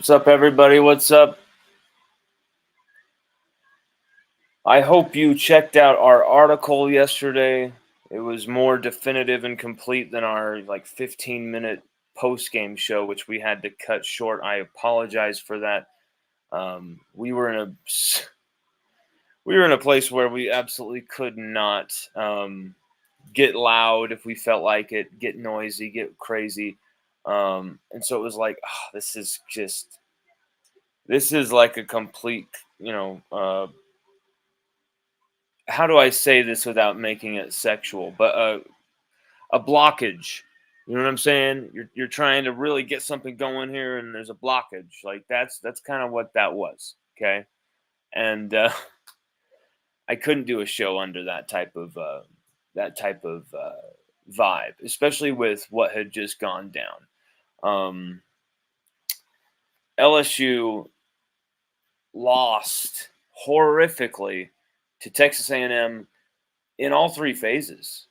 What's up, everybody? What's up? I hope you checked out our article yesterday. It was more definitive and complete than our 15-minute post-game show, which we had to cut short. I apologize for that. We were in a place where we absolutely could not get loud if we felt like it, get noisy, get crazy, and so it was like, this is like a complete, how do I say this without making it sexual? But a blockage. You know what I'm saying? You're trying to really get something going here, and there's a blockage. Like that's kind of what that was. Okay, and I couldn't do a show under that type of vibe, especially with what had just gone down. LSU lost horrifically to Texas A&M in all three phases.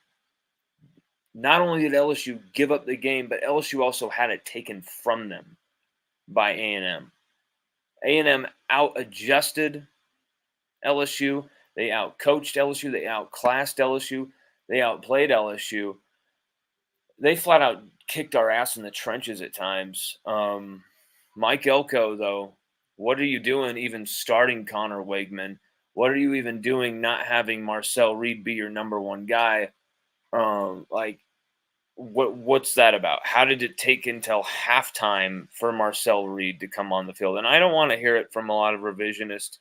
Not only did LSU give up the game, but LSU also had it taken from them by A&M. A&M out-adjusted LSU. They out-coached LSU. They outclassed LSU. They outplayed LSU. They flat out kicked our ass in the trenches at times. Mike Elko, though, what are you doing even starting Connor Wegman? What are you even doing not having Marcel Reed be your number one guy? What's that about? How did it take until halftime for Marcel Reed to come on the field? And I don't want to hear it from a lot of revisionist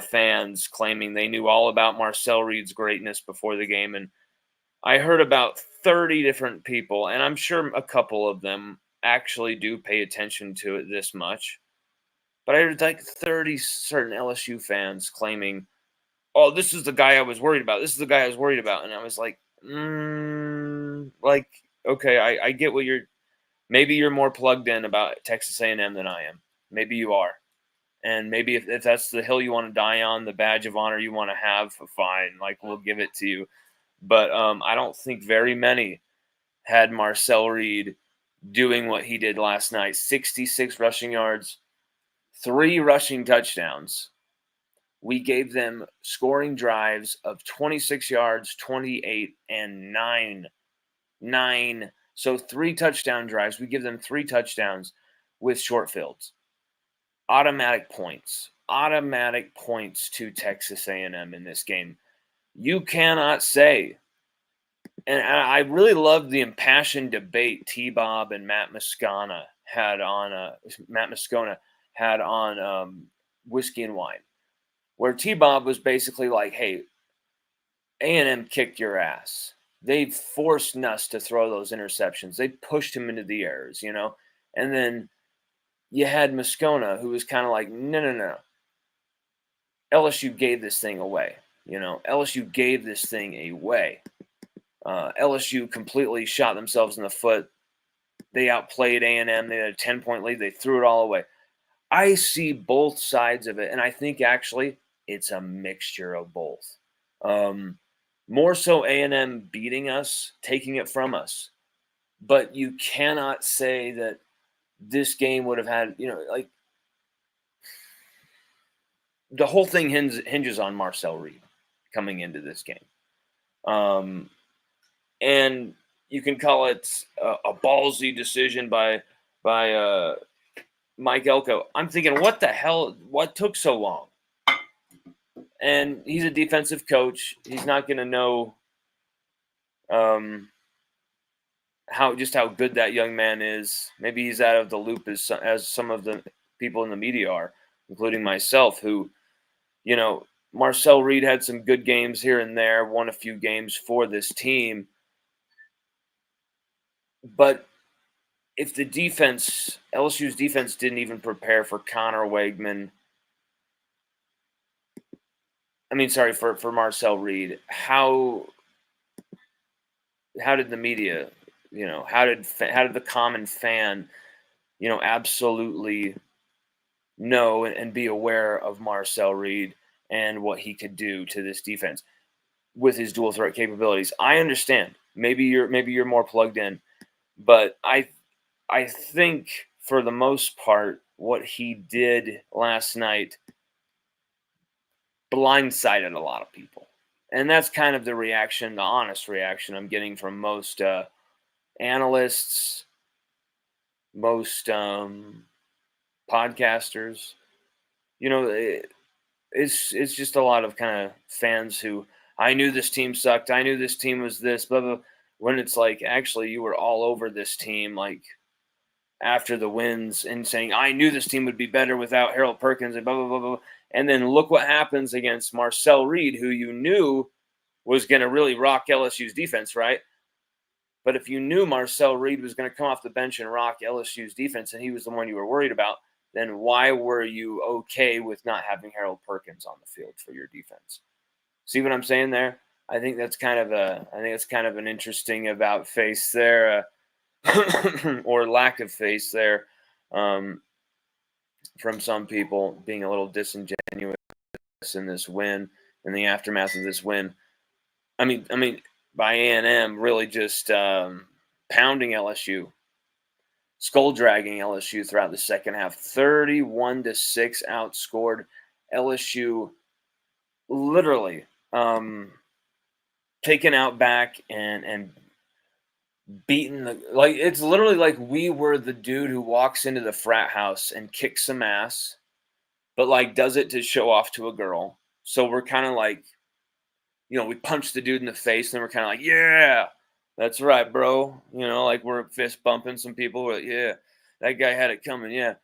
fans claiming they knew all about Marcel Reed's greatness before the game. And I heard about 30 different people, and I'm sure a couple of them actually do pay attention to it this much. But I heard like 30 certain LSU fans claiming, oh, this is the guy I was worried about. This is the guy I was worried about. And I was like, okay, I get what maybe you're more plugged in about Texas A&M than I am. Maybe you are. And maybe if that's the hill you want to die on, the badge of honor you want to have, fine, we'll give it to you. But I don't think very many had Marcel Reed doing what he did last night. 66 rushing yards, 3 rushing touchdowns. We gave them scoring drives of 26 yards, 28, and 9. So 3 touchdown drives. We give them 3 touchdowns with short fields. Automatic points to Texas A&M in this game. You cannot say, and I really loved the impassioned debate T-Bob and Matt Moscona had on Whiskey and Wine, where T-Bob was basically like, hey, A&M kicked your ass. They forced Nuss to throw those interceptions. They pushed him into the errors, and then you had Moscona, who was kind of like, no. LSU gave this thing away. LSU gave this thing away. LSU completely shot themselves in the foot. They outplayed A&M. They had a 10-point lead. They threw it all away. I see both sides of it, and I think actually it's a mixture of both. More so A&M beating us, taking it from us. But you cannot say that this game would have had, the whole thing hinges on Marcel Reed coming into this game. And you can call it a ballsy decision by Mike Elko. I'm thinking, what the hell? What took so long? And he's a defensive coach. He's not going to know how good that young man is. Maybe he's out of the loop as some of the people in the media are, including myself, who, Marcel Reed had some good games here and there, won a few games for this team. But if the defense, LSU's defense, didn't even prepare for Connor Wegman, for Marcel Reed, how did the media, how did the common fan, absolutely know and be aware of Marcel Reed and what he could do to this defense with his dual threat capabilities? I understand. Maybe you're more plugged in, but I think for the most part, what he did last night blindsided a lot of people. And that's kind of the reaction, the honest reaction I'm getting from most analysts, most podcasters. It's just a lot of kind of fans who, I knew this team sucked. I knew this team was this, blah, blah. When it's like, actually, you were all over this team, like, after the wins and saying, I knew this team would be better without Harold Perkins and blah, blah, blah, blah. And then look what happens against Marcel Reed, who you knew was going to really rock LSU's defense, right? But if you knew Marcel Reed was going to come off the bench and rock LSU's defense and he was the one you were worried about, then why were you okay with not having Harold Perkins on the field for your defense? See what I'm saying there? I think it's kind of an interesting about face there, or lack of face there, from some people being a little disingenuous in this win, in the aftermath of this win. I mean, by A&M really just pounding LSU, skull dragging LSU throughout the second half. 31-6 outscored LSU, literally taken out back and beaten it's literally like we were the dude who walks into the frat house and kicks some ass, but like does it to show off to a girl. So we're kind of like, we punch the dude in the face and we're kind of like, yeah, that's right, bro. Like we're fist bumping some people. We're like, yeah, that guy had it coming. Yeah.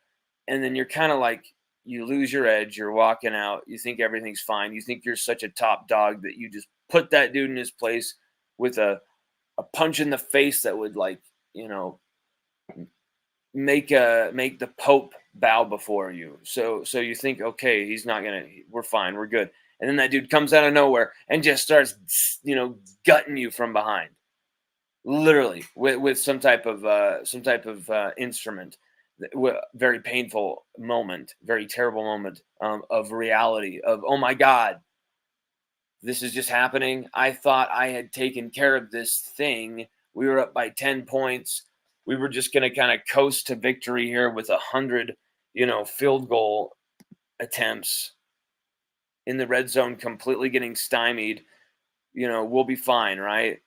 And then you're kind of like, you lose your edge. You're walking out. You think everything's fine. You think you're such a top dog that you just put that dude in his place with a punch in the face that would make the Pope bow before you. So you think, okay, he's not gonna. We're fine. We're good. And then that dude comes out of nowhere and just starts, gutting you from behind, literally with some type of instrument. Very painful moment, very terrible moment of reality. Of, oh my God, this is just happening. I thought I had taken care of this thing. We were up by 10 points. We were just going to kind of coast to victory here with 100, field goal attempts in the red zone, completely getting stymied. We'll be fine, right?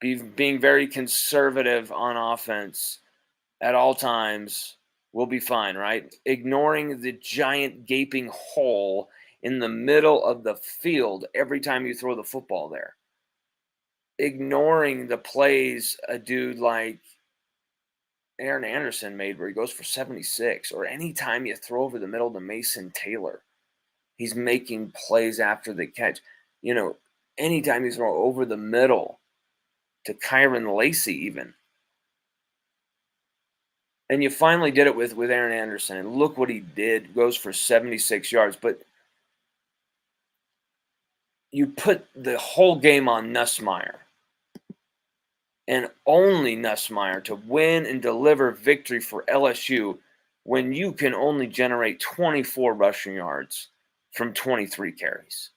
Being very conservative on offense at all times. We'll be fine, right? Ignoring the giant gaping hole in the middle of the field every time you throw the football there. Ignoring the plays a dude like Aaron Anderson made where he goes for 76, or any time you throw over the middle to Mason Taylor, he's making plays after the catch. Anytime you throw over the middle to Kyron Lacey even. And you finally did it with Aaron Anderson, and look what he did. Goes for 76 yards, but you put the whole game on Nussmeier, and only Nussmeier, to win and deliver victory for LSU when you can only generate 24 rushing yards from 23 carries.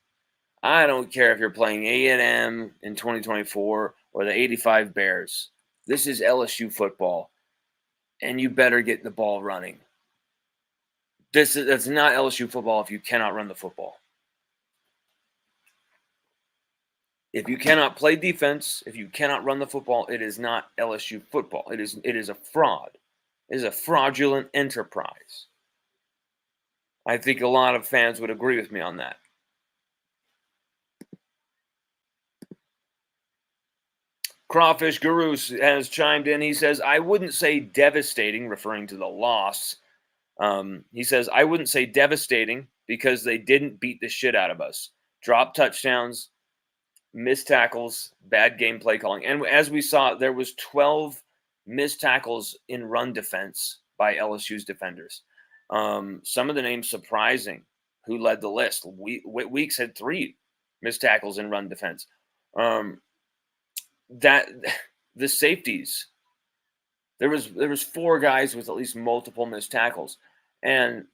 I don't care if you're playing A&M in 2024 or the 85 Bears. This is LSU football, and you better get the ball running. That's not LSU football if you cannot run the football. If you cannot play defense, if you cannot run the football, it is not LSU football. It is a fraud. It is a fraudulent enterprise. I think a lot of fans would agree with me on that. Crawfish Guru has chimed in. He says, I wouldn't say devastating, referring to the loss. He says, I wouldn't say devastating because they didn't beat the shit out of us. Drop touchdowns, missed tackles, bad game play calling. And as we saw, there was 12 missed tackles in run defense by LSU's defenders. Some of the names surprising who led the list. Weeks had 3 missed tackles in run defense. That the safeties, there was 4 guys with at least multiple missed tackles. And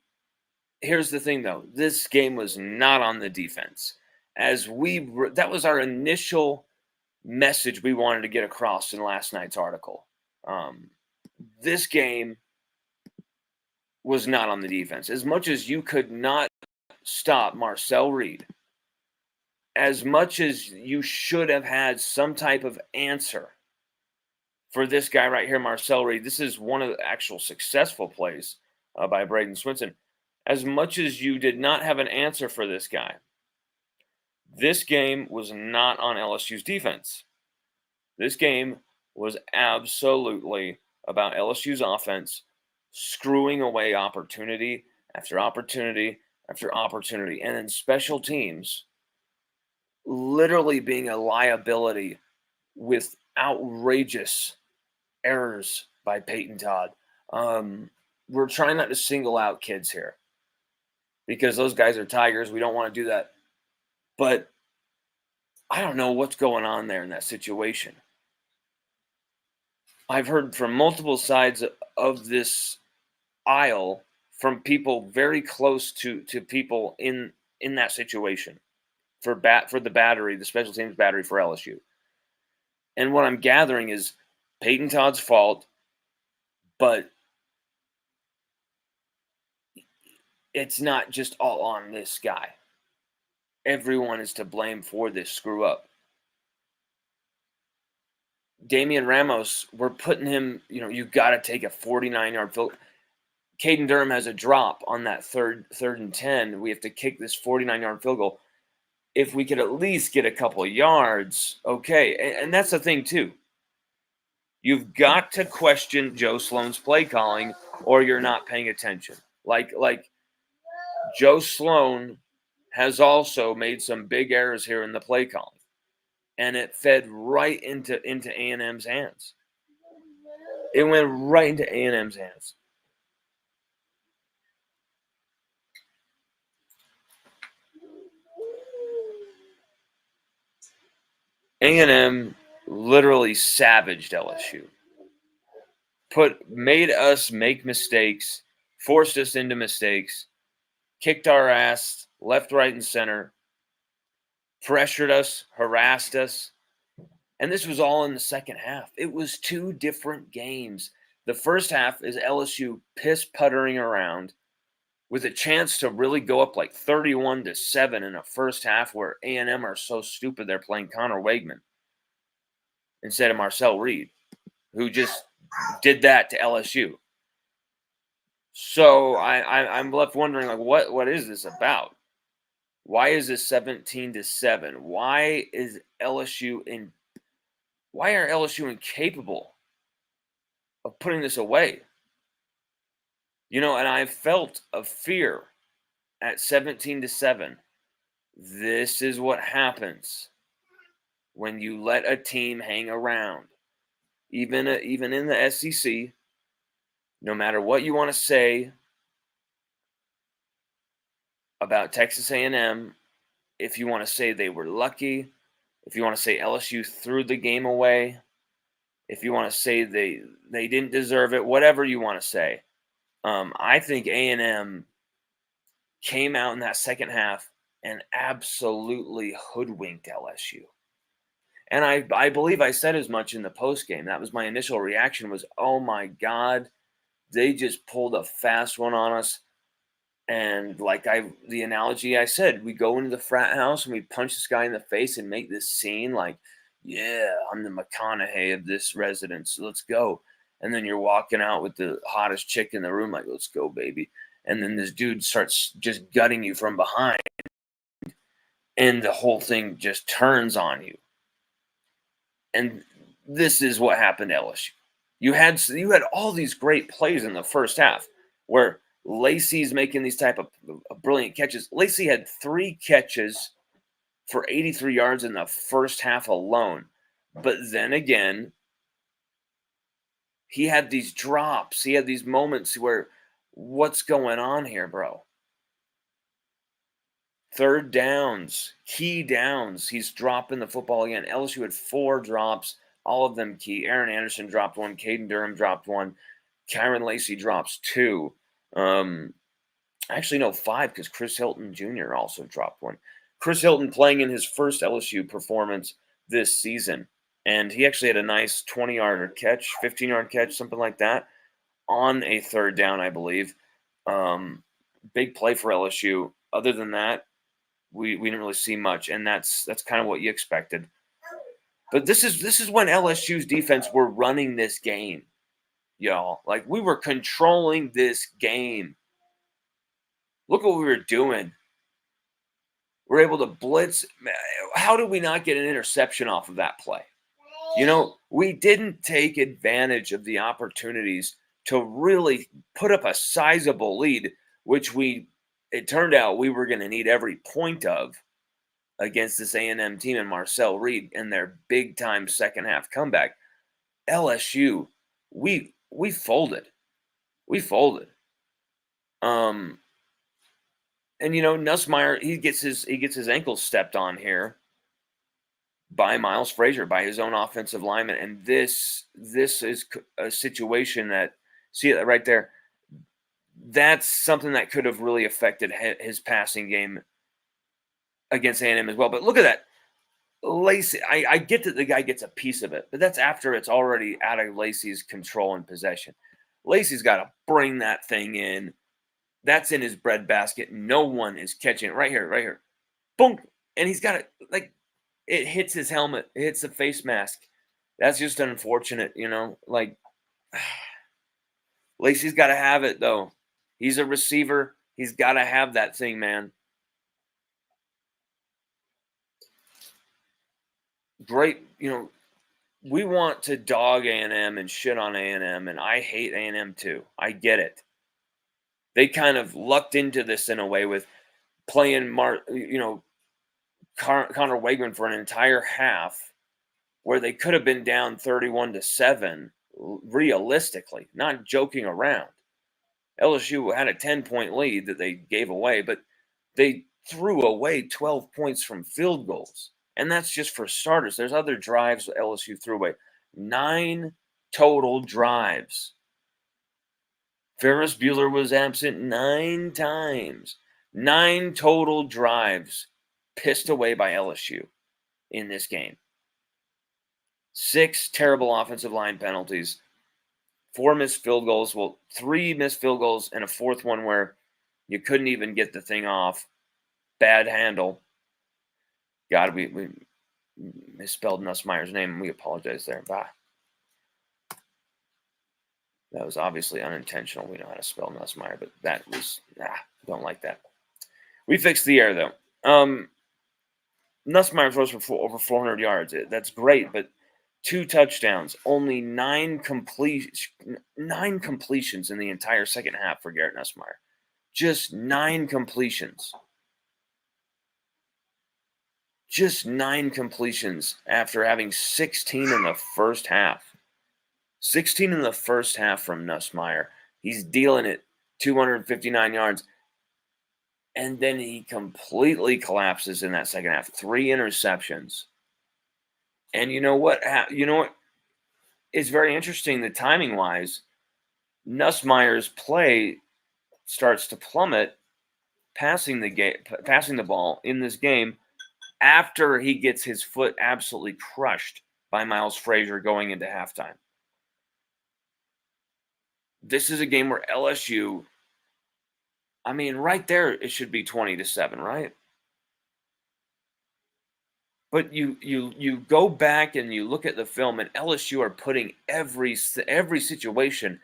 here's the thing, though. This game was not on the defense. That was our initial message we wanted to get across in last night's article. This game was not on the defense. As much as you could not stop Marcel Reed, as much as you should have had some type of answer for this guy right here, Marcel Reed. This is one of the actual successful plays by Braden Swinson. As much as you did not have an answer for this guy, this game was not on LSU's defense. This game was absolutely about LSU's offense screwing away opportunity after opportunity after opportunity. And then special teams literally being a liability with outrageous errors by Peyton Todd. We're trying not to single out kids here because those guys are Tigers. We don't want to do that. But I don't know what's going on there in that situation. I've heard from multiple sides of this aisle from people very close to people in that situation for the battery, the special teams battery for LSU. And what I'm gathering is Peyton Todd's fault, but it's not just all on this guy. Everyone is to blame for this screw up. Damian Ramos, we're putting him, you got to take a 49-yard field. Caden Durham has a drop on that third and 10. We have to kick this 49-yard field goal. If we could at least get a couple of yards, okay. And that's the thing, too. You've got to question Joe Sloan's play calling or you're not paying attention. Like Joe Sloan has also made some big errors here in the play calling. And it fed right into A&M's hands. It went right into A&M's hands. A&M literally savaged LSU. Made us make mistakes, forced us into mistakes, kicked our ass left, right, and center, pressured us, harassed us. And this was all in the second half. It was two different games. The first half is LSU piss-puttering around with a chance to really go up like 31-7 in a first half where A&M are so stupid they're playing Connor Wegman instead of Marcel Reed, who just did that to LSU. So I'm left wondering, like, what is this about? Why is this 17-7? Why are LSU incapable of putting this away? And I felt a fear at 17-7. This is what happens when you let a team hang around. Even in the SEC, no matter what you want to say about Texas A&M, if you want to say they were lucky, if you want to say LSU threw the game away, if you want to say they didn't deserve it, whatever you want to say, I think A&M came out in that second half and absolutely hoodwinked LSU. And I believe I said as much in the postgame. That was my initial reaction was, oh my God, they just pulled a fast one on us. And the analogy I said, we go into the frat house and we punch this guy in the face and make this scene like, yeah, I'm the McConaughey of this residence. Let's go. And then you're walking out with the hottest chick in the room, like, let's go, baby. And then this dude starts just gutting you from behind. And the whole thing just turns on you. And this is what happened to LSU. You had all these great plays in the first half where Lacey's making these type of brilliant catches. Lacey had 3 catches for 83 yards in the first half alone. But then again, he had these drops. He had these moments where, what's going on here, bro? Third downs, key downs. He's dropping the football again. LSU had 4 drops, all of them key. Aaron Anderson dropped 1. Caden Durham dropped 1. Kyron Lacey drops 2. Actually, no, 5 because Chris Hilton Jr. also dropped 1. Chris Hilton playing in his first LSU performance this season. And he actually had a nice 20-yard catch, 15-yard catch, something like that, on a third down, I believe. Big play for LSU. Other than that, we didn't really see much, and that's kind of what you expected. But this is when LSU's defense were running this game, y'all. Like, we were controlling this game. Look what we were doing. We're able to blitz. How did we not get an interception off of that play? You know, we didn't take advantage of the opportunities to really put up a sizable lead, which it turned out we were going to need every point of against this A&M team and Marcel Reed and their big-time second-half comeback. LSU, we folded. We folded. And you know, Nussmeier, he gets his ankles stepped on here by Miles Frazier, by his own offensive lineman, and this is a situation that, see it right there, that's something that could have really affected his passing game against A&M as well. But look at that. Lacey, I get that the guy gets a piece of it, but that's after it's already out of Lacey's control and possession. Lacey's got to bring that thing in. That's in his breadbasket. No one is catching it. Right here. Boom. And he's got it, like, it hits his helmet. It hits the face mask. That's just unfortunate, you know. Like, Lacey's got to have it, though. He's a receiver. He's got to have that thing, man. Great, you know, we want to dog A&M and shit on A&M, and I hate A&M too. I get it. They kind of lucked into this in a way with playing Connor Wagram for an entire half where they could have been down 31-7 realistically, not joking around. LSU had a 10-point lead that they gave away, but they threw away 12 points from field goals. And that's just for starters. There's other drives LSU threw away. 9 total drives. Ferris Bueller was absent 9 times. 9 total drives pissed away by LSU in this game. 6 terrible offensive line penalties. 4 missed field goals. Well, 3 missed field goals and a 4th one where you couldn't even get the thing off. Bad handle. God, we misspelled Nussmeier's name, and we apologize there. Bye. That was obviously unintentional. We know how to spell Nussmeier, but that was, don't like that. We fixed the error, though. Nussmeier throws for over 400 yards. That's great, but 2 touchdowns, only 9 completions in the entire second half for Garrett Nussmeier. Just 9 completions. Just 9 completions after having 16 in the first half. 16 in the first half from Nussmeier. He's dealing it 259 yards. And then he completely collapses in that second half. 3 interceptions. And you know what? It's very interesting, the timing-wise. Nussmeier's play starts to plummet, passing the ball in this game after he gets his foot absolutely crushed by Miles Frazier going into halftime. This is a game where LSU, I mean, right there, it should be 20-7, right? But you go back and you look at the film, and LSU are putting every situation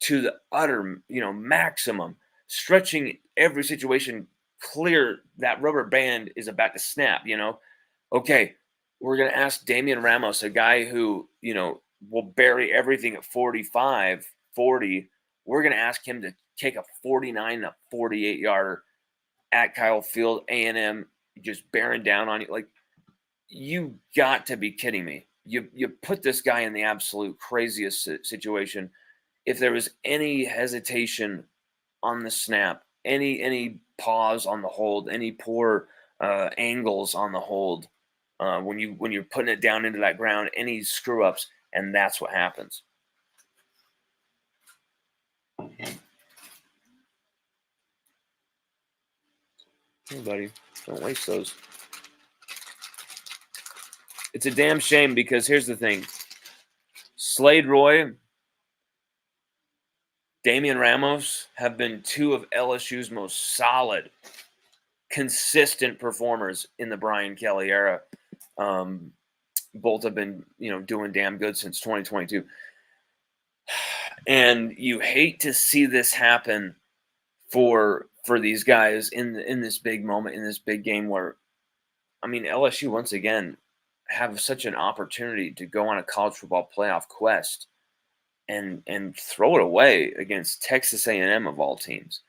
to the utter, maximum, stretching every situation clear. That rubber band is about to snap, Okay, we're going to ask Damian Ramos, a guy who, will bury everything at 45, 40. We're going to ask him to take a 49 to 48 yarder at Kyle Field, A&M, just bearing down on you. Like, you got to be kidding me. You put this guy in the absolute craziest situation. If there was any hesitation on the snap, any pause on the hold, any poor angles on the hold, when you're putting it down into that ground, any screw ups, and that's what happens. Hey, buddy, don't waste those. It's a damn shame because here's the thing. Slade Roy, Damian Ramos have been two of LSU's most solid, consistent performers in the Brian Kelly era. Both have been, doing damn good since 2022. And you hate to see this happen for these guys in this big moment, in this big game where, I mean, LSU once again have such an opportunity to go on a college football playoff quest and throw it away against Texas A&M of all teams.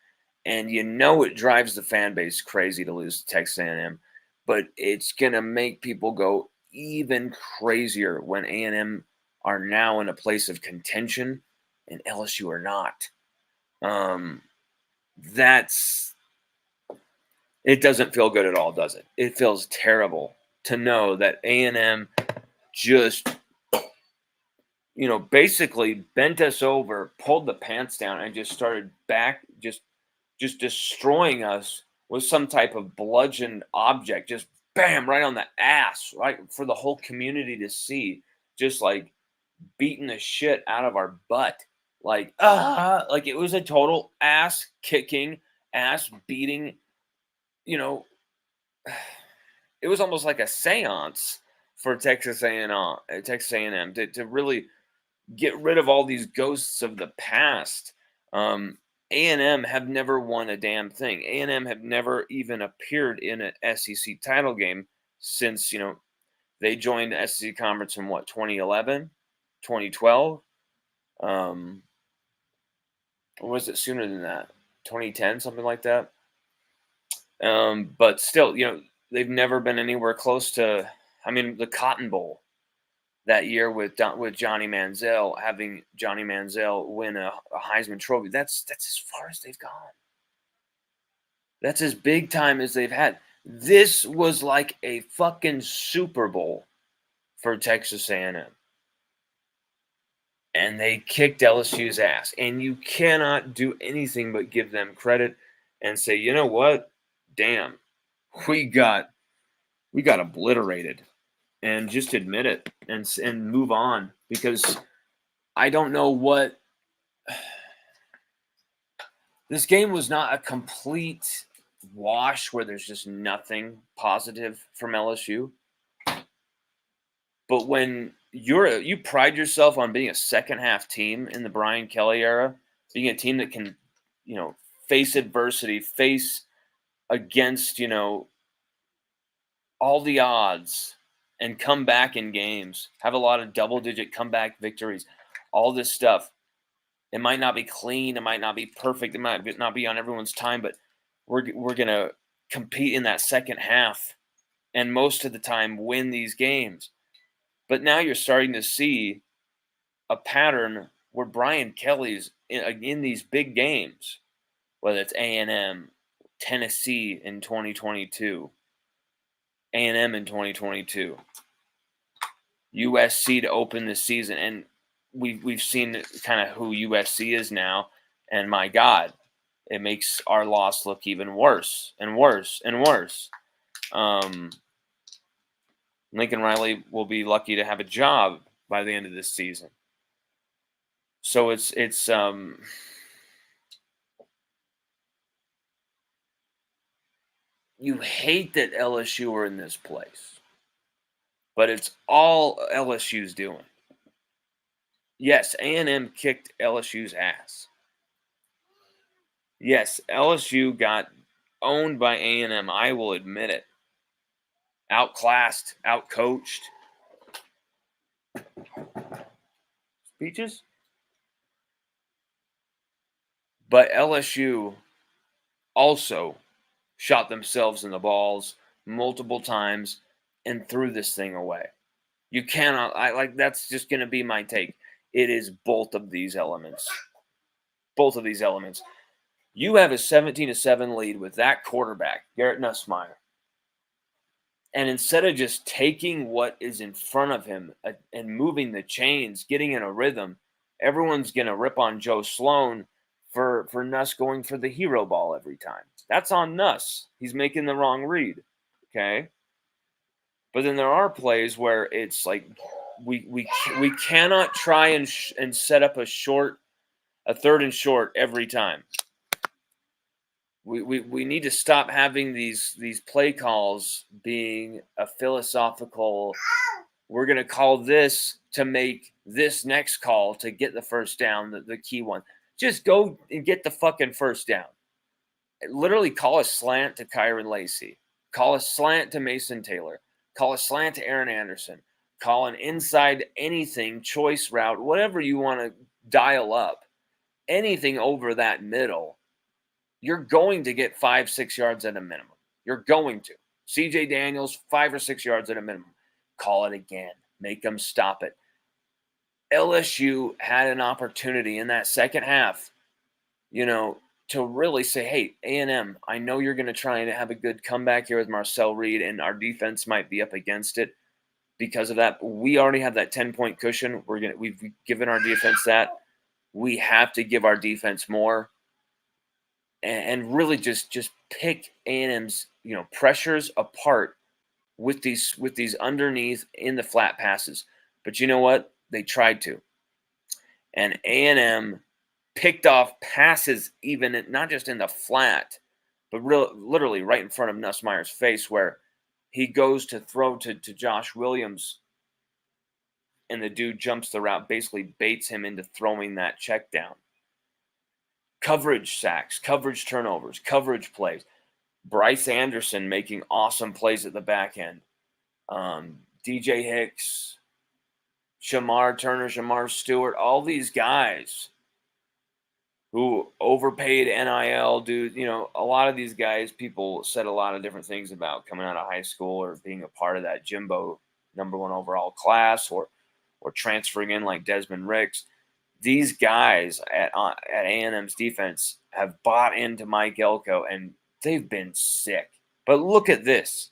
And it drives the fan base crazy to lose to Texas A&M, but it's going to make people go even crazier when A&M are now in a place of contention and LSU are not. It doesn't feel good at all, does it? It feels terrible to know that A&M just, basically bent us over, pulled the pants down, and just started just destroying us with some type of bludgeoned object, just bam, right on the ass, right for the whole community to see, just like beating the shit out of our butt. Like it was a total ass kicking, ass beating, it was almost like a seance for Texas A&M to really get rid of all these ghosts of the past. A&M have never won a damn thing. A&M have never even appeared in an SEC title game since, they joined the SEC conference in 2011, 2012. Or was it sooner than that? 2010, something like that. But still, they've never been anywhere close to, the Cotton Bowl that year with Johnny Manziel, having Johnny Manziel win a Heisman Trophy. That's as far as they've gone. That's as big time as they've had. This was like a fucking Super Bowl for Texas A&M. And they kicked LSU's ass. And you cannot do anything but give them credit and say, you know what? Damn, we got obliterated. And just admit it and move on, because I don't know what this game was. Not a complete wash where there's just nothing positive from LSU. But when you pride yourself on being a second half team in the Brian Kelly era, being a team that can, face adversity, face against, all the odds, and come back in games, have a lot of double-digit comeback victories, all this stuff. It might not be clean, it might not be perfect, it might not be on everyone's time, but we're going to compete in that second half and most of the time win these games. But now you're starting to see a pattern where Brian Kelly's in these big games, whether it's A&M, Tennessee in 2022, A&M in 2022, USC to open the season, and we've seen kind of who USC is now, and my God, it makes our loss look even worse and worse and worse. Lincoln Riley will be lucky to have a job by the end of this season. So it's you hate that LSU are in this place, but it's all LSU's doing. Yes, A&M kicked LSU's ass. Yes, LSU got owned by A&M. I will admit it. Outclassed, outcoached. Speeches? But LSU also shot themselves in the balls multiple times and threw this thing away. You cannot, that's just going to be my take. It is both of these elements. Both of these elements. You have a 17-7 lead with that quarterback, Garrett Nussmeier. And instead of just taking what is in front of him and moving the chains, getting in a rhythm, everyone's going to rip on Joe Sloan for Nuss going for the hero ball every time. That's on Nuss. He's making the wrong read. Okay? But then there are plays where it's like we cannot try and set up a short A 3rd and short every time. We need to stop having these play calls being a philosophical, we're going to call this to make this next call to get the first down, the key one. Just go and get the fucking first down. Literally call a slant to Kyron Lacy. Call a slant to Mason Taylor. Call a slant to Aaron Anderson. Call an inside anything, choice route, whatever you want to dial up. Anything over that middle, you're going to get 5-6 yards at a minimum. You're going to. CJ Daniels, 5 or 6 yards at a minimum. Call it again. Make them stop it. LSU had an opportunity in that second half, to really say, hey, A&M, I know you're going to try and have a good comeback here with Marcel Reed, and our defense might be up against it because of that. We already have that 10-point cushion. We've given our defense that. We have to give our defense more, and really just pick A&M's pressures apart with these underneath in the flat passes. But you know what? They tried to, and A&M picked off passes even not just in the flat, but literally right in front of Nussmeier's face, where he goes to throw to Josh Williams, and the dude jumps the route, basically baits him into throwing that check down. Coverage sacks, coverage turnovers, coverage plays. Bryce Anderson making awesome plays at the back end. DJ Hicks, Shamar Turner, Shamar Stewart, all these guys who overpaid NIL, dude. A lot of these guys, people said a lot of different things about coming out of high school or being a part of that Jimbo number 1 overall class or transferring in like Desmond Ricks. These guys at A&M's defense have bought into Mike Elko, and they've been sick. But look at this.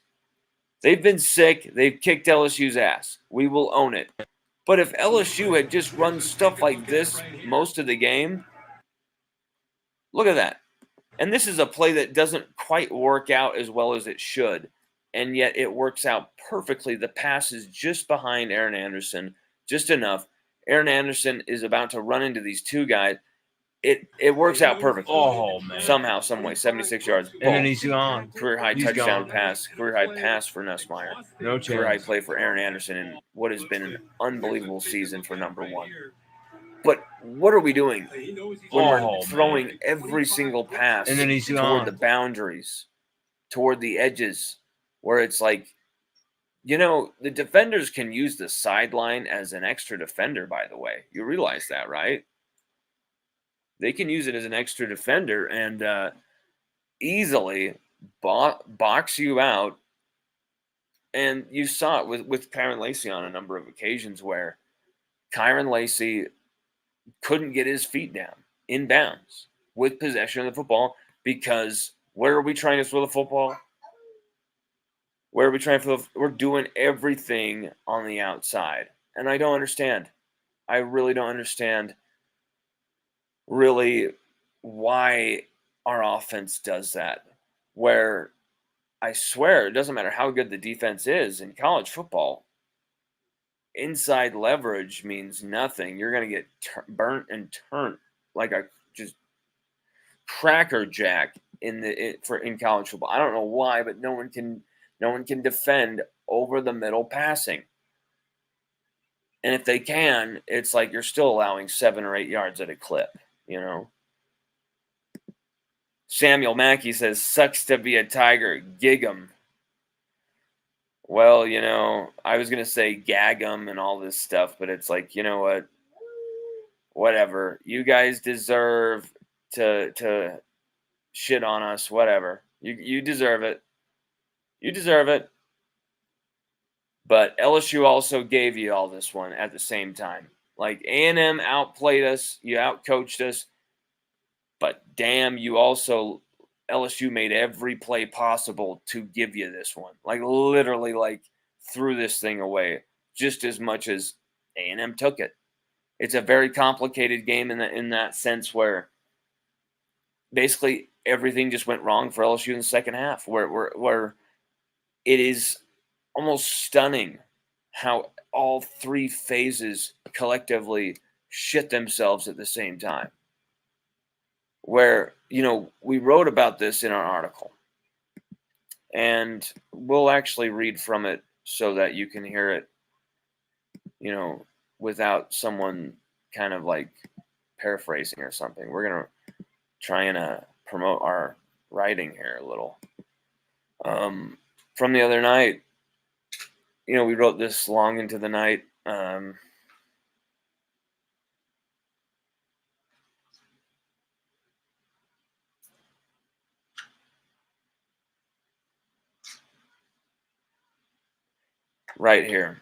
They've been sick. They've kicked LSU's ass. We will own it. But if LSU had just run stuff like this most of the game, look at that. And this is a play that doesn't quite work out as well as it should, and yet it works out perfectly. The pass is just behind Aaron Anderson, just enough. Aaron Anderson is about to run into these two guys. It works out perfectly. Oh, man. Somehow, some way, 76 yards. And then he's gone. Career-high touchdown pass. Career-high pass for Nussmeier. No chance. Career-high play for Aaron Anderson in what has been an unbelievable season for number 1. But what are we doing when we're throwing every single pass and then he's toward the boundaries, toward the edges, where it's like, the defenders can use the sideline as an extra defender, by the way. You realize that, right? They can use it as an extra defender and easily box you out. And you saw it with Kyron Lacy on a number of occasions where Kyron Lacy couldn't get his feet down in bounds with possession of the football, because where are we trying to throw the football? Where are we trying to throw? We're doing everything on the outside. And I don't understand. I really don't understand really why our offense does that. Where I swear it doesn't matter how good the defense is in college football. Inside leverage means nothing. You're going to get burnt and turned like a just cracker jack in college football. I don't know why, but no one can defend over the middle passing. And if they can, it's like you're still allowing 7 or 8 yards at a clip, Samuel Mackey says, sucks to be a Tiger. Gig 'em. Well, I was going to say gag 'em and all this stuff, but it's like, you know what? Whatever. You guys deserve to shit on us. Whatever. You deserve it. You deserve it. But LSU also gave you all this one at the same time. Like, A&M outplayed us. You outcoached us. But damn, LSU made every play possible to give you this one. Like, literally, threw this thing away just as much as A&M took it. It's a very complicated game in that sense, where basically everything just went wrong for LSU in the second half, where it is almost stunning how all 3 phases collectively shit themselves at the same time. where, we wrote about this in our article. And we'll actually read from it so that you can hear it, without someone kind of like paraphrasing or something. We're going to try and promote our writing here a little. From the other night, we wrote this long into the night. Right here.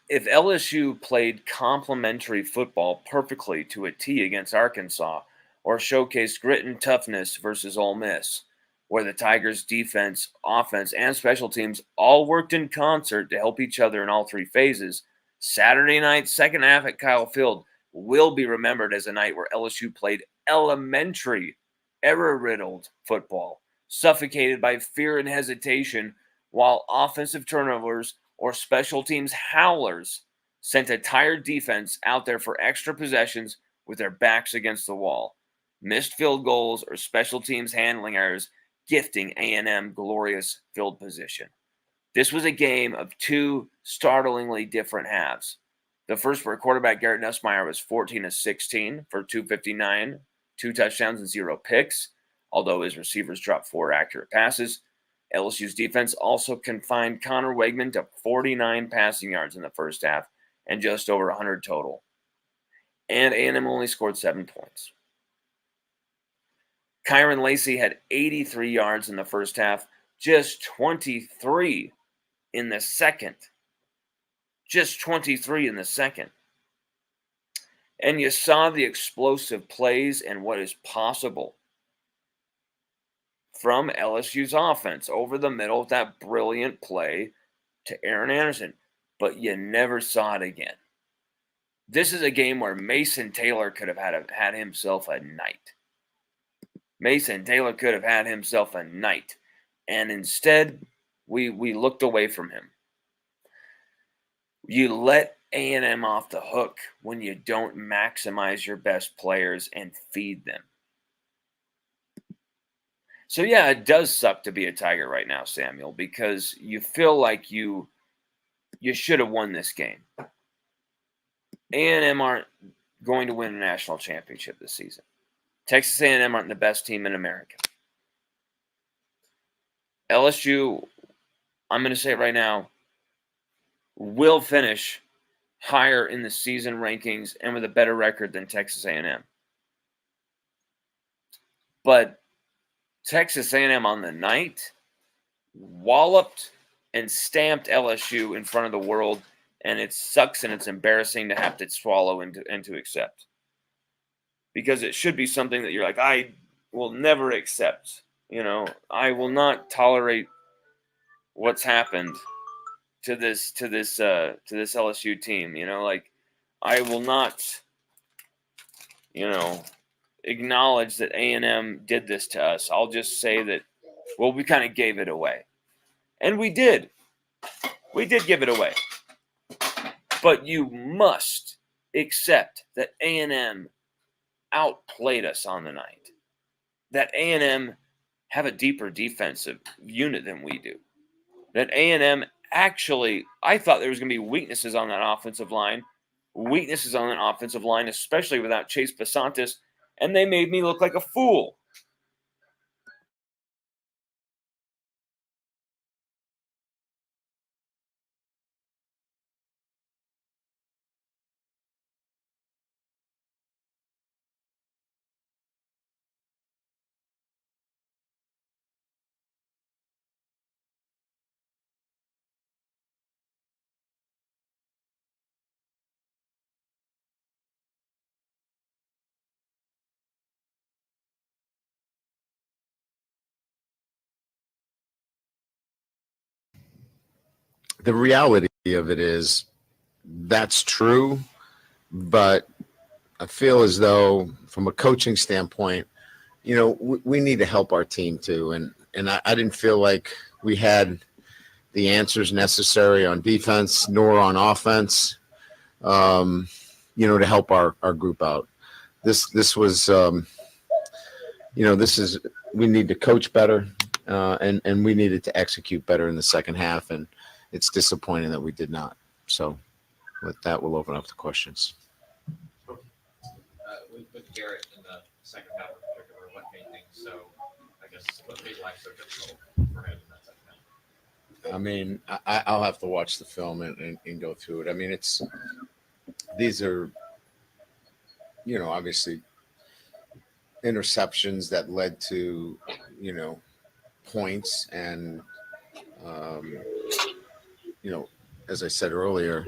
If LSU played complementary football perfectly to a T against Arkansas, or showcased grit and toughness versus Ole Miss, where the Tigers' defense, offense, and special teams all worked in concert to help each other in all three phases, Saturday night's second half at Kyle Field will be remembered as a night where LSU played elementary, error-riddled football, suffocated by fear and hesitation, while offensive turnovers or special teams howlers sent a tired defense out there for extra possessions with their backs against the wall. Missed field goals or special teams handling errors gifting A&M glorious field position. This was a game of two startlingly different halves. The first, where quarterback Garrett Nussmeier was 14 of 16 for 259, 2 touchdowns and 0 picks, although his receivers dropped 4 accurate passes. LSU's defense also confined Connor Wegman to 49 passing yards in the first half and just over 100 total. And A&M only scored 7 points. Kyron Lacey had 83 yards in the first half, just 23 in the second. Just 23 in the second. And you saw the explosive plays and what is possible from LSU's offense over the middle with that brilliant play to Aaron Anderson. But you never saw it again. This is a game where Mason Taylor could have had himself a night. Mason Taylor could have had himself a night. And instead, we looked away from him. You let A&M off the hook when you don't maximize your best players and feed them. So, yeah, it does suck to be a Tiger right now, Samuel, because you feel like you should have won this game. A&M aren't going to win a national championship this season. Texas A&M aren't the best team in America. LSU, I'm going to say it right now, will finish higher in the season rankings and with a better record than Texas A&M. But Texas A&M on the night walloped and stamped LSU in front of the world, and it sucks and it's embarrassing to have to swallow and to accept. Because it should be something that you're like, I will never accept. I will not tolerate what's happened to this LSU team. I will not, acknowledge that A&M did this to us. I'll just say that, well, we kind of gave it away. And we did. We did give it away. But you must accept that A&M outplayed us on the night. That A&M have a deeper defensive unit than we do. That A&M actually, I thought there was going to be weaknesses on that offensive line. Especially without Chase Basantis. And they made me look like a fool. The reality of it is that's true, but I feel as though from a coaching standpoint, we need to help our team too. And I didn't feel like we had the answers necessary on defense nor on offense, to help our group out. This was we need to coach better, and we needed to execute better in the second half, and it's disappointing that we did not. So with that, we'll open up the questions. With Garrett in the second half in particular, what made things so, I guess, what made life so difficult for him in that second half? I mean, I'll have to watch the film and go through it. I mean, these are, obviously interceptions that led to, points. And, as I said earlier,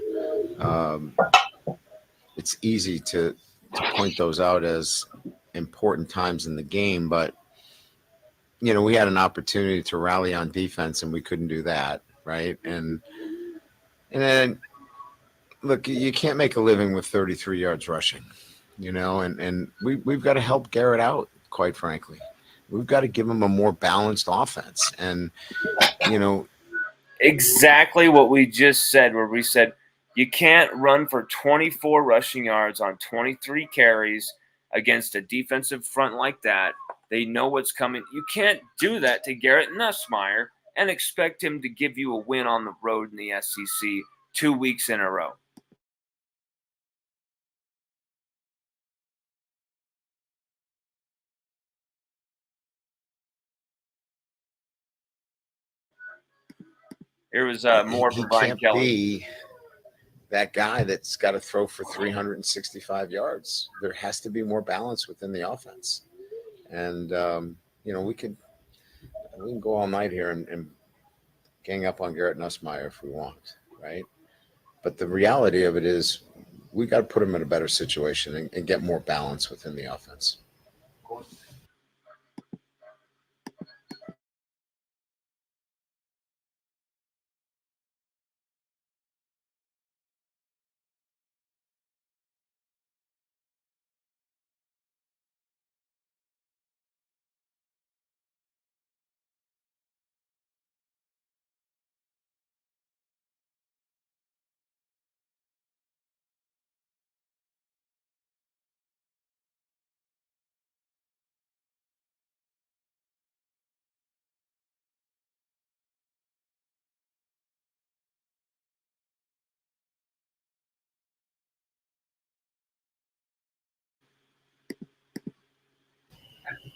it's easy to point those out as important times in the game, but we had an opportunity to rally on defense and we couldn't do that, right? And then look, you can't make a living with 33 yards rushing, and we've got to help Garrett out, quite frankly. We've got to give him a more balanced offense. And Exactly what we just said, where we said you can't run for 24 rushing yards on 23 carries against a defensive front like that. They know what's coming. You can't do that to Garrett Nussmeier and expect him to give you a win on the road in the SEC 2 weeks in a row. Here was more he from Brian can't Kelly. be that guy that's got to throw for 365 yards. There has to be more balance within the offense. And, we can go all night here and gang up on Garrett Nussmeier if we want, right? But the reality of it is we got to put him in a better situation and get more balance within the offense.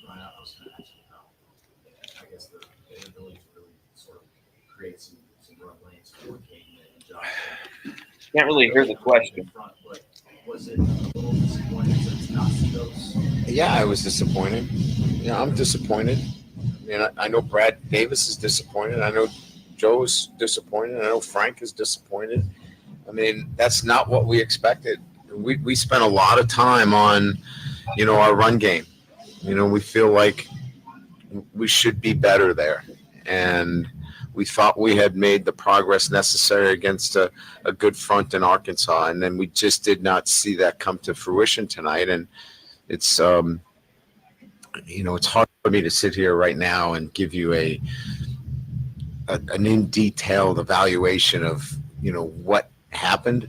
Brian, I was going to ask you how, I guess, the inability to really sort of create some run lanes for Caden and Josh. Can't really hear the question. Front, but was it a little disappointing to not see those? Yeah, I was disappointed. Yeah, I'm disappointed. I mean, I know Brad Davis is disappointed. I know Joe's disappointed. I know Frank is disappointed. I mean, that's not what we expected. We spent a lot of time on, our run game. We feel like we should be better there. And we thought we had made the progress necessary against a good front in Arkansas. And then we just did not see that come to fruition tonight. And it's, it's hard for me to sit here right now and give you an in detailed evaluation of, what happened.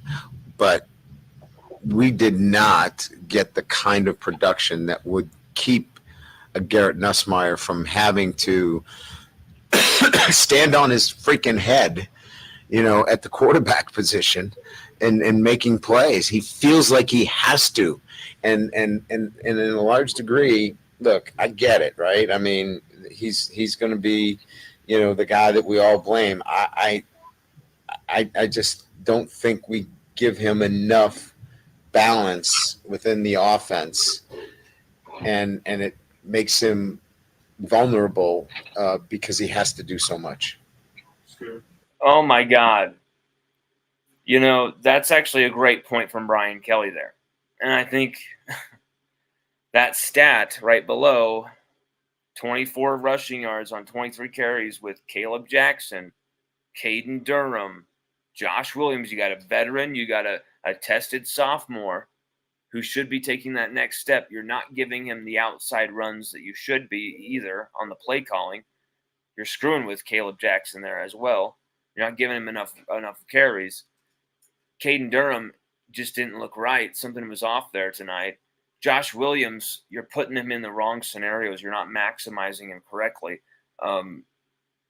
But we did not get the kind of production that would keep a Garrett Nussmeier from having to stand on his freaking head, at the quarterback position and making plays. He feels like he has to. And in a large degree, look, I get it, right? I mean, he's going to be, the guy that we all blame. I just don't think we give him enough balance within the offense, and it makes him vulnerable because he has to do so much. Oh my God. That's actually a great point from Brian Kelly there. And I think that stat right below, 24 rushing yards on 23 carries with Caleb Jackson, Caden Durham, Josh Williams. You got a veteran, you got a tested sophomore who should be taking that next step. You're not giving him the outside runs that you should be either on the play calling. You're screwing with Caleb Jackson there as well. You're not giving him enough carries. Caden Durham just didn't look right. Something was off there tonight. Josh Williams, you're putting him in the wrong scenarios. You're not maximizing him correctly.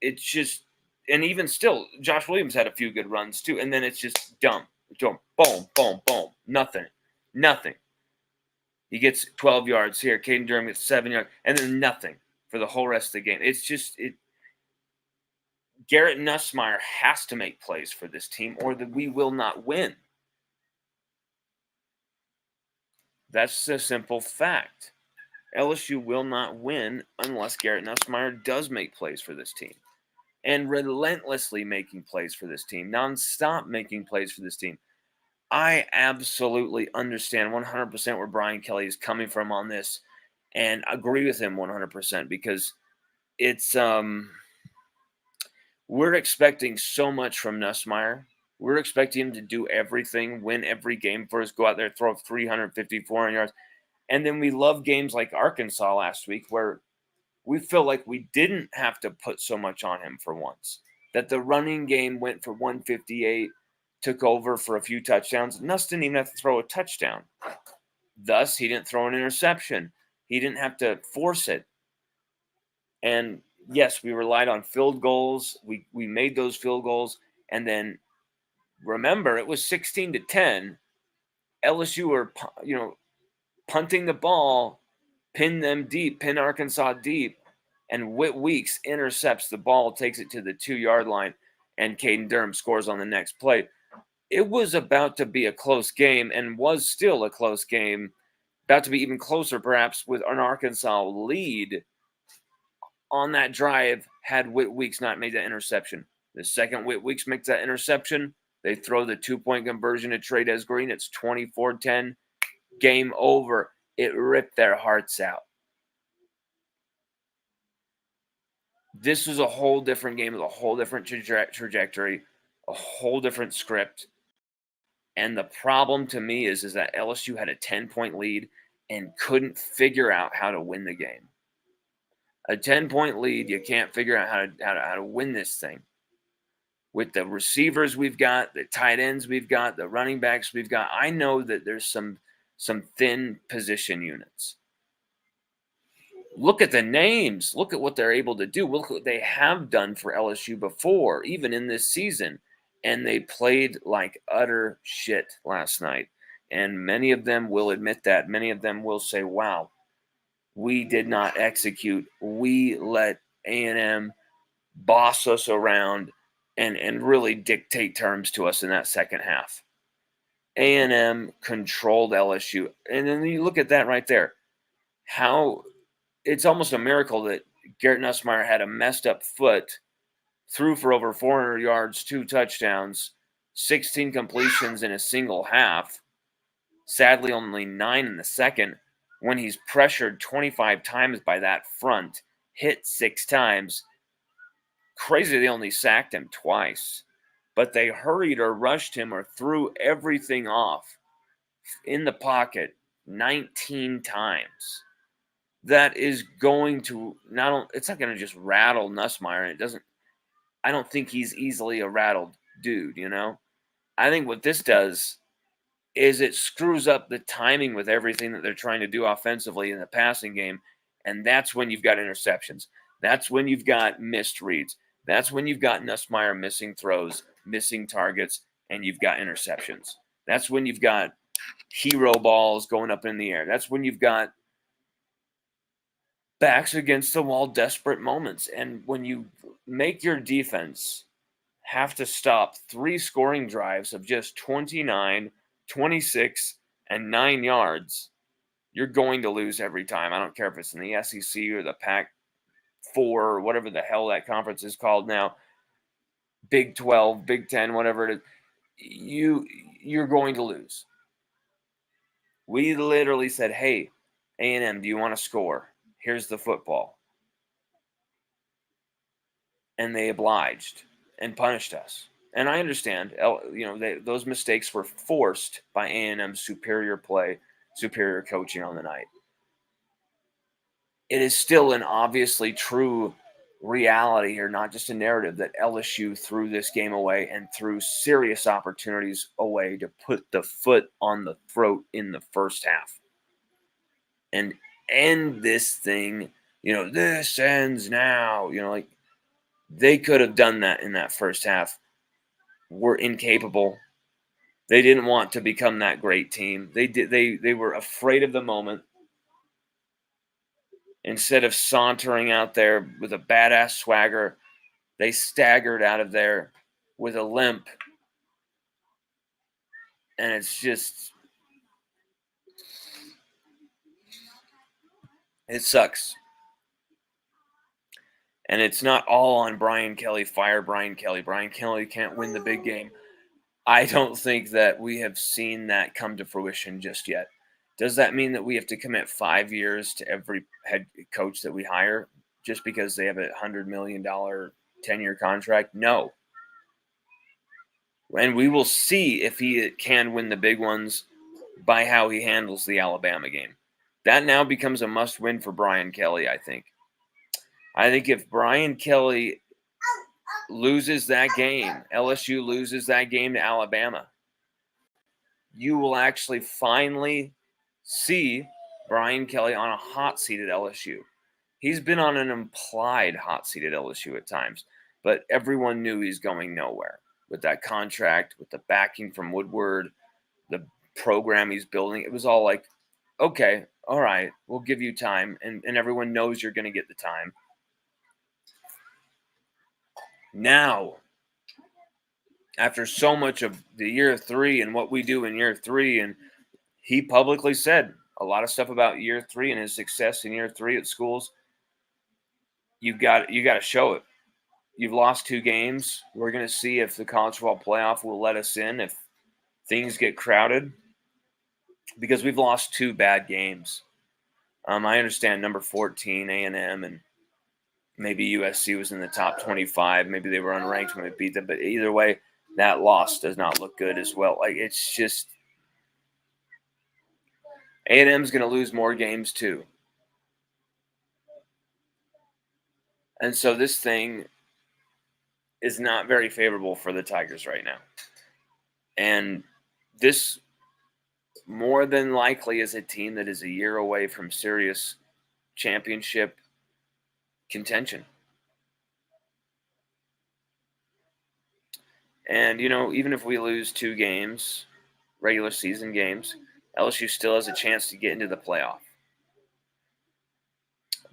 It's just, and even still, Josh Williams had a few good runs too. And then it's just dumb, boom, boom, boom, nothing. He gets 12 yards here. Caden Durham gets 7 yards, and then nothing for the whole rest of the game. It's just Garrett Nussmeier has to make plays for this team, or that we will not win. That's a simple fact. LSU will not win unless Garrett Nussmeier does make plays for this team, and relentlessly making plays for this team, nonstop making plays for this team. I absolutely understand 100% where Brian Kelly is coming from on this, and agree with him 100% because it's we're expecting so much from Nussmeier. We're expecting him to do everything, win every game for us, go out there, throw 350, 400 yards. And then we love games like Arkansas last week where we feel like we didn't have to put so much on him for once. That the running game went for 158, took over for a few touchdowns. Nuss didn't even have to throw a touchdown. Thus, he didn't throw an interception. He didn't have to force it. And yes, we relied on field goals. We made those field goals. And then remember, it was 16-10. LSU were, punting the ball, pin Arkansas deep, and Whit Weeks intercepts the ball, takes it to the 2-yard line, and Caden Durham scores on the next play. It was about to be a close game, and was still a close game, about to be even closer perhaps with an Arkansas lead on that drive had Whit Weeks not made that interception. The second Whit Weeks makes that interception, they throw the 2-point conversion to Trey Green. It's 24-10. Game over. It ripped their hearts out. This was a whole different game with a whole different trajectory, a whole different script. And the problem to me is that LSU had a 10-point lead and couldn't figure out how to win the game. A 10-point lead, you can't figure out how to win this thing. With the receivers we've got, the tight ends we've got, the running backs we've got, I know that there's some thin position units. Look at the names. Look at what they're able to do. Look what they have done for LSU before, even in this season. And they played like utter shit last night. And many of them will admit that. Many of them will say, wow, we did not execute. We let A&M boss us around and really dictate terms to us in that second half. A&M controlled LSU. And then you look at that right there. How it's almost a miracle that Garrett Nussmeier had a messed up foot, threw for over 400 yards, 2 touchdowns, 16 completions in a single half. Sadly, only 9 in the second, when he's pressured 25 times by that front, hit 6 times. Crazy they only sacked him twice. But they hurried or rushed him or threw everything off in the pocket 19 times. That is going to it's not going to just rattle Nussmeier. I don't think he's easily a rattled dude, I think what this does is it screws up the timing with everything that they're trying to do offensively in the passing game. And that's when you've got interceptions. That's when you've got missed reads. That's when you've got Nussmeier missing throws, missing targets, and you've got interceptions. That's when you've got hero balls going up in the air. That's when you've got backs against the wall desperate moments. And when you make your defense have to stop 3 scoring drives of just 29, 26, and 9 yards, you're going to lose every time. I don't care if it's in the SEC or the Pac-4 or whatever the hell that conference is called now, Big 12, Big 10, whatever it is, you're going to lose. We literally said, hey, A&M, do you want to score? Here's the football. And they obliged and punished us. And I understand, those mistakes were forced by A&M's superior play, superior coaching on the night. It is still an obviously true reality here, not just a narrative, that LSU threw this game away and threw serious opportunities away to put the foot on the throat in the first half. and end this thing. This ends now. Like they could have done that in that first half. Were incapable. They didn't want to become that great team. They were afraid of the moment. Instead of sauntering out there with a badass swagger, they staggered out of there with a limp. And it's just, it sucks. And it's not all on Brian Kelly. Fire Brian Kelly. Brian Kelly can't win the big game. I don't think that we have seen that come to fruition just yet. Does that mean that we have to commit 5 years to every head coach that we hire just because they have a $100 million 10-year contract? No. And we will see if he can win the big ones by how he handles the Alabama game. That now becomes a must-win for Brian Kelly, I think. I think if Brian Kelly loses that game, LSU loses that game to Alabama, you will actually finally see Brian Kelly on a hot seat at LSU. He's been on an implied hot seat at LSU at times, but everyone knew he's going nowhere with that contract, with the backing from Woodward, the program he's building. It was all like, okay, all right, we'll give you time, and everyone knows you're going to get the time. Now, after so much of the year 3 and what we do in year 3, and he publicly said a lot of stuff about year 3 and his success in year 3 at schools. You got to show it. You've lost 2 games. We're going to see if the college football playoff will let us in if things get crowded, because we've lost 2 bad games. I understand number 14 A&M and maybe USC was in the top 25. Maybe they were unranked when we beat them, but either way, that loss does not look good as well. Like, it's just A&M's going to lose more games too. And so this thing is not very favorable for the Tigers right now. And this more than likely is a team that is a year away from serious championship contention. And, even if we lose 2 games, regular season games, LSU still has a chance to get into the playoff.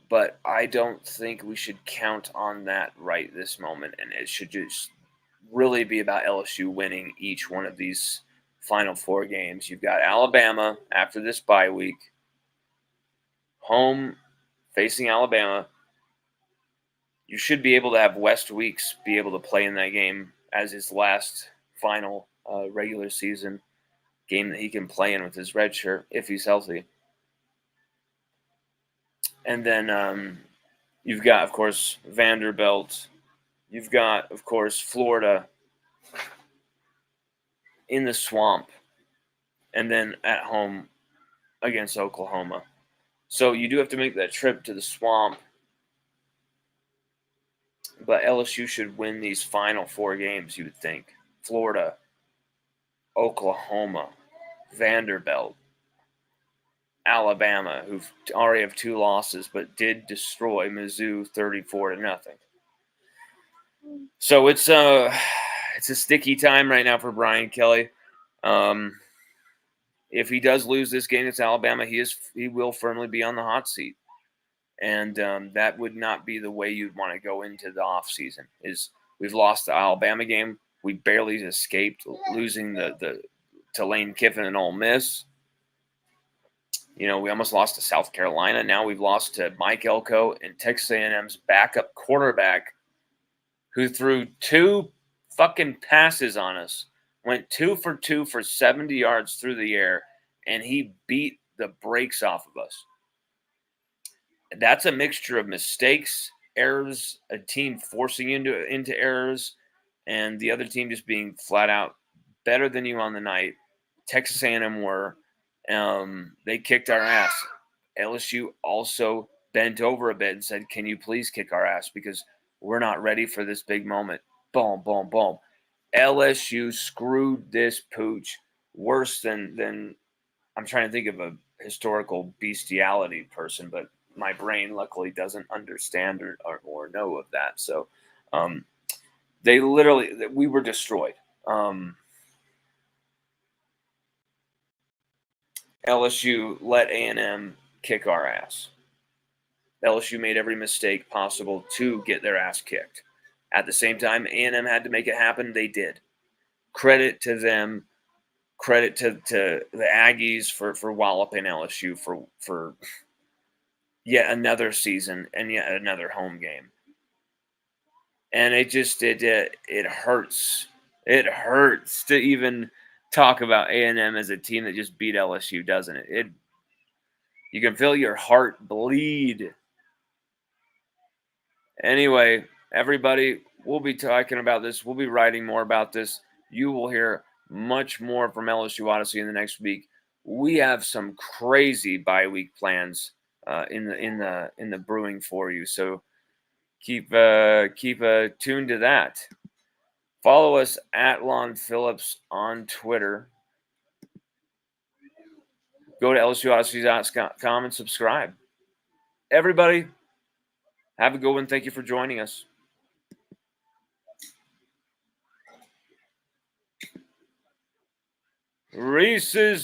But I don't think we should count on that right this moment. And it should just really be about LSU winning each one of these final 4 games. You've got Alabama after this bye week, home facing Alabama. You should be able to have West Weeks be able to play in that game as his last final regular season game that he can play in with his red shirt if he's healthy. And then you've got, of course, Vanderbilt. You've got, of course, Florida in the swamp. And then at home against Oklahoma. So you do have to make that trip to the swamp. But LSU should win these final 4 games, you would think. Florida, Oklahoma, Vanderbilt, Alabama, who already have 2 losses, but did destroy Mizzou 34-0. So it's a sticky time right now for Brian Kelly. If he does lose this game against Alabama, he will firmly be on the hot seat. And that would not be the way you'd want to go into the offseason. We've lost the Alabama game. We barely escaped losing to Lane Kiffin and Ole Miss. We almost lost to South Carolina. Now we've lost to Mike Elko and Texas A&M's backup quarterback, who threw 2 fucking passes on us, went 2 for 2 for 70 yards through the air, and he beat the brakes off of us. That's a mixture of mistakes, errors, a team forcing into errors, and the other team just being flat out better than you on the night. Texas A&M were. They kicked our ass. LSU also bent over a bit and said, can you please kick our ass, because we're not ready for this big moment. Boom, boom, boom. LSU screwed this pooch worse than I'm trying to think of a historical bestiality person, but my brain luckily doesn't understand or know of that. So they literally, we were destroyed. LSU let A&M kick our ass. LSU made every mistake possible to get their ass kicked. At the same time, A&M had to make it happen. They did. Credit to them. Credit to the Aggies for walloping LSU for yet another season and yet another home game. And it hurts. It hurts to even talk about A&M as a team that just beat LSU, doesn't it? You can feel your heart bleed. Anyway, everybody, we'll be talking about this. We'll be writing more about this. You will hear much more from LSU Odyssey in the next week. We have some crazy bye week plans in the brewing for you. So keep tuned to that. Follow us at Lon Phillips on Twitter. Go to LSUOdyssey.com and subscribe. Everybody, have a good one. Thank you for joining us. Reese's